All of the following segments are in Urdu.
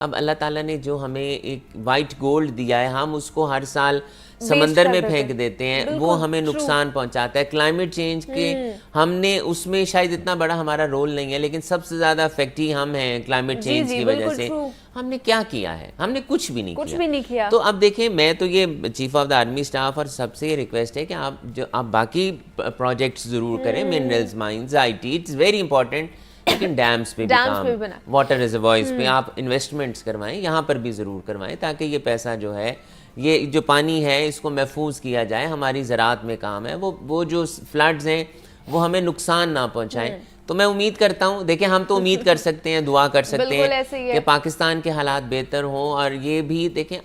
اب اللہ تعالیٰ نے جو ہمیں ایک وائٹ گولڈ دیا ہے، ہم اس کو ہر سال سمندر میں پھینک دیتے ہیں، وہ ہمیں نقصان پہنچاتا ہے. کلائمیٹ چینج کے ہم نے اس میں شاید اتنا بڑا ہمارا رول نہیں ہے، لیکن سب سے زیادہ افیکٹ ہی ہم ہیں کلائمیٹ چینج کی وجہ سے. ہم نے کیا کیا ہے؟ ہم نے کچھ بھی نہیں کیا. تو اب دیکھیں، میں تو یہ chief of the army staff اور سب سے یہ ریکویسٹ ہے کہ آپ باقی پروجیکٹس ضرور کریں، minerals, mines, I T, it's very important. لیکن ڈیمز پہ بھی کام، واٹر ریزروائرز پہ آپ انویسٹمنٹس کروائیں، یہاں پر بھی ضرور کروائیں، تاکہ یہ پیسہ جو ہے، یہ جو پانی ہے، اس کو محفوظ کیا جائے. ہماری زراعت میں کام ہے، وہ جو فلڈز ہیں وہ ہمیں نقصان نہ پہنچائیں. تو میں امید کرتا ہوں، دیکھیں ہم تو امید کر سکتے ہیں، دعا کر سکتے ہیں کہ پاکستان کے حالات بہتر ہوں. اور یہ بھی دیکھیں،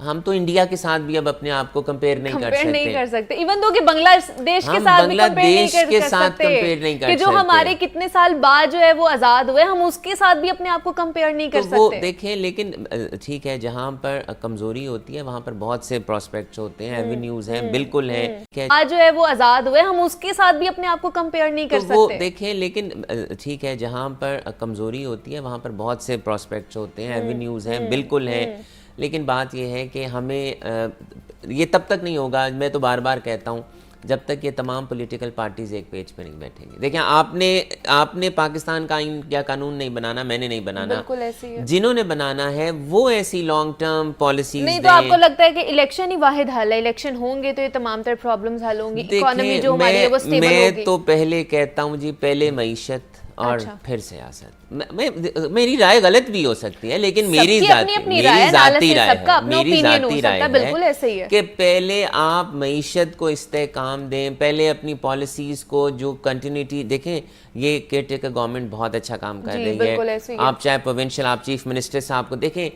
ہم تو انڈیا کے ساتھ بھی اب اپنے آپ کو کمپیئر نہیں کر سکتے. ایون دو کہ بنگلہ دیش کے ساتھ بھی کمپیئر نہیں کر سکتے، کہ جو ہمارے کتنے سال بعد جو ہے وہ آزاد ہوئے، ہم اس کے ساتھ بھی اپنے آپ کو کمپیئر نہیں کر سکتے. وہ دیکھیں، لیکن ٹھیک ہے، جہاں پر کمزوری ہوتی ہے وہاں پر بہت سے پراسپیکٹس ہوتے ہیں، ایونیوز ہیں، بالکل ہیں. آج جو ہے وہ آزاد ہوئے، ہم اس کے ساتھ بھی اپنے آپ کو کمپیئر نہیں کر سکتے. وہ دیکھیں، لیکن ٹھیک ہے، جہاں پر کمزوری ہوتی ہے وہاں پر بہت سے پراسپیکٹس ہوتے ہیں، ایونیوز ہیں، بالکل ہیں. لیکن بات یہ ہے کہ ہمیں یہ تب تک نہیں ہوگا، میں تو بار بار کہتا ہوں، جب تک یہ تمام پولیٹیکل پارٹیز ایک پیج پہ نہیں بیٹھیں گے. دیکھیں، آپ نے پاکستان کا آئین یا قانون نہیں بنانا، میں نے نہیں بنانا، بالکل ایسی ہے. جنہوں نے بنانا ہے وہ ایسی لانگ ٹرم پالیسیز نہیں. تو آپ کو لگتا ہے کہ الیکشن ہی واحد حل ہے؟ الیکشن ہوں گے تو یہ تمام تر پرابلمز حل ہوں گی، اکانومی جو ہماری ہے وہ سٹیبل ہوگی. میں تو پہلے کہتا ہوں جی، پہلے معیشت اور پھر سیاست. میری رائے غلط بھی ہو سکتی ہے، لیکن میری ذاتی رائے ہے کہ پہلے آپ معیشت کو استحکام دیں، پہلے اپنی پالیسیز کو جو کنٹینیوٹی دیکھیں. یہ کیئر ٹیکر گورنمنٹ بہت اچھا کام کر رہی ہے. آپ چاہے پروونشل، آپ چیف منسٹر صاحب کو دیکھیں،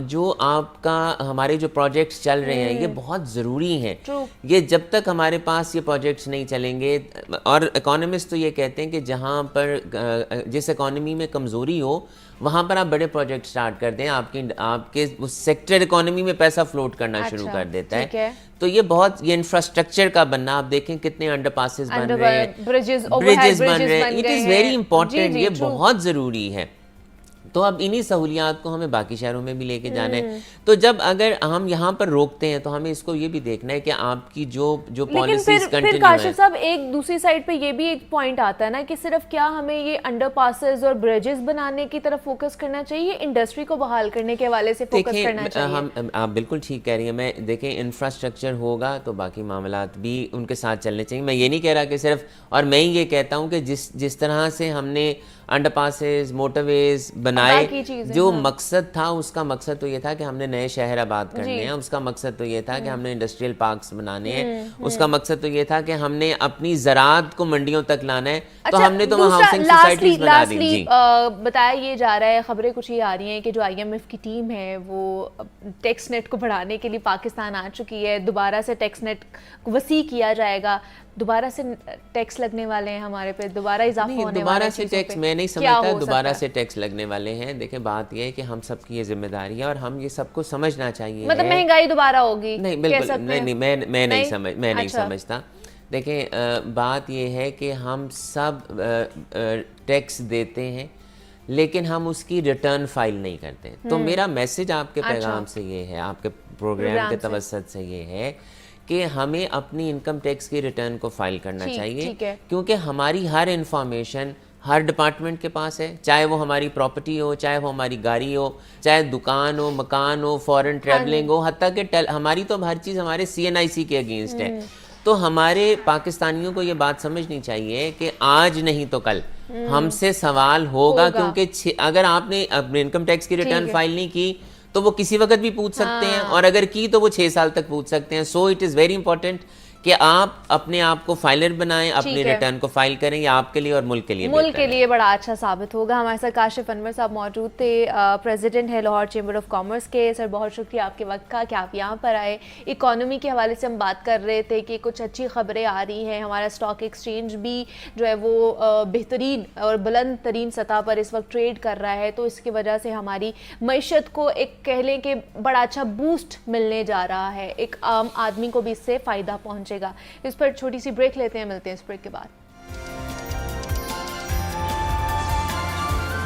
جو آپ کا ہمارے جو پروجیکٹس چل رہے ہیں یہ بہت ضروری ہیں. یہ جب تک ہمارے پاس یہ پروجیکٹس نہیں چلیں گے، اور اکانومسٹ تو یہ کہتے ہیں کہ جہاں پر جس اکانومی میں کمزوری ہو وہاں پر آپ بڑے پروجیکٹ سٹارٹ کر دیں، آپ کے سیکٹر اکانومی میں پیسہ فلوٹ کرنا شروع کر دیتا ہے. تو یہ انفراسٹرکچر کا بننا، آپ دیکھیں کتنے انڈر پاسز بن رہے ہیں، بریجز بن رہے ہیں. اٹ از ویری امپورٹنٹ، یہ بہت ضروری ہے. تو اب انہی سہولیات کو ہمیں باقی شہروں میں بھی لے کے جانا ہے. تو جب اگر ہم یہاں پر روکتے ہیں تو ہمیں اس کو یہ بھی دیکھنا ہے کہ آپ کی جو پالیسیز کنٹینیو پھر کاشف صاحب، ایک دوسری سائڈ پہ یہ بھی ایک پوائنٹ آتا ہے نا کہ صرف کیا ہمیں یہ انڈر پاسز اور بریجز بنانے کی طرف فوکس کرنا چاہیے، انڈسٹری کو بحال کرنے کے حوالے سے فوکس کرنا چاہیے؟ آپ بالکل ٹھیک کہہ رہی ہیں. دیکھیں، انفراسٹرکچر ہوگا تو باقی معاملات بھی ان کے ساتھ چلنے چاہیے. میں یہ نہیں کہہ رہا کہ صرف، اور میں یہ کہتا ہوں کہ جس طرح سے ہم نے انڈر پاسز، موٹر ویز بنائے، جو مقصد تھا اس کا مقصد تو یہ تھا کہ ہم نے نئے شہر آباد کرنے ہیں، اس کا مقصد تو یہ تھا کہ ہم نے انڈسٹریل پارکس بنانے ہیں، اس کا مقصد تو یہ تھا کہ ہم نے اپنی زراعت کو منڈیوں تک لانا ہے. تو ہم نے تو وہاں ہاؤسنگ سوسائٹیز بنا دی. جی، بتایا یہ جا رہا ہے، خبریں کچھ یہ آ رہی ہیں کہ جو آئی ایم ایف کی ٹیم ہے وہ ٹیکس نیٹ کو بڑھانے کے لیے پاکستان آ چکی ہے. دوبارہ سے ٹیکس نیٹ کو وسیع کیا جائے گا، دوبارہ سے ٹیکس لگنے والے ہیں ہمارے پہ، دوبارہ اضافہ ہونے والا ہے. دوبارہ سے ٹیکس میں نہیں سمجھتا دوبارہ سے ٹیکس لگنے والے ہیں. دیکھیں، بات یہ ہے کہ ہم سب کی یہ ذمہ داری ہے اور ہم یہ سب کو سمجھنا چاہیے. مطلب مہنگائی دوبارہ ہوگی؟ نہیں، بالکل نہیں، میں نہیں سمجھتا. دیکھیں، بات یہ ہے کہ ہم سب ٹیکس دیتے ہیں لیکن ہم اس کی ریٹرن فائل نہیں کرتے. تو میرا میسج آپ کے پیغام سے یہ ہے، آپ کے پروگرام کے توسط سے یہ ہے کہ ہمیں اپنی انکم ٹیکس کی ریٹرن کو فائل کرنا چاہیے، کیونکہ ہماری ہر انفارمیشن ہر ڈپارٹمنٹ کے پاس ہے، چاہے وہ ہماری پراپرٹی ہو، چاہے وہ ہماری گاڑی ہو، چاہے دکان ہو، مکان ہو، فورن ٹریولنگ ہو، حتیٰ کہ ہماری تو ہر چیز ہمارے CNIC کے اگینسٹ ہے. تو ہمارے پاکستانیوں کو یہ بات سمجھنی چاہیے کہ آج نہیں تو کل ہم سے سوال ہوگا، کیونکہ اگر آپ نے اپنے انکم ٹیکس کی ریٹرن فائل نہیں کی تو وہ کسی وقت بھی پوچھ سکتے ہیں، اور اگر کی تو وہ 6 سال تک پوچھ سکتے ہیں. So it is very important کہ آپ اپنے آپ کو فائلر بنائیں، اپنی ریٹرن کو فائل کریں. یہ آپ کے لیے اور ملک کے لیے بڑا اچھا ثابت ہوگا. ہمارے ساتھ کاشف انور صاحب موجود تھے، پریزیڈنٹ ہے لاہور چیمبر آف کامرس کے. سر، بہت شکریہ آپ کے وقت کا کہ آپ یہاں پر آئے. اکانومی کے حوالے سے ہم بات کر رہے تھے کہ کچھ اچھی خبریں آ رہی ہیں. ہمارا اسٹاک ایکسچینج بھی جو ہے وہ بہترین اور بلند ترین سطح پر اس وقت ٹریڈ کر رہا ہے، تو اس کی وجہ سے ہماری معیشت کو ایک کہہ لیں کہ بڑا اچھا بوسٹ ملنے جا رہا ہے. ایک عام آدمی کو بھی اس سے فائدہ پہنچے گا. اس پر چھوٹی سی بریک لیتے ہیں، ملتے ہیں اس بریک کے بعد.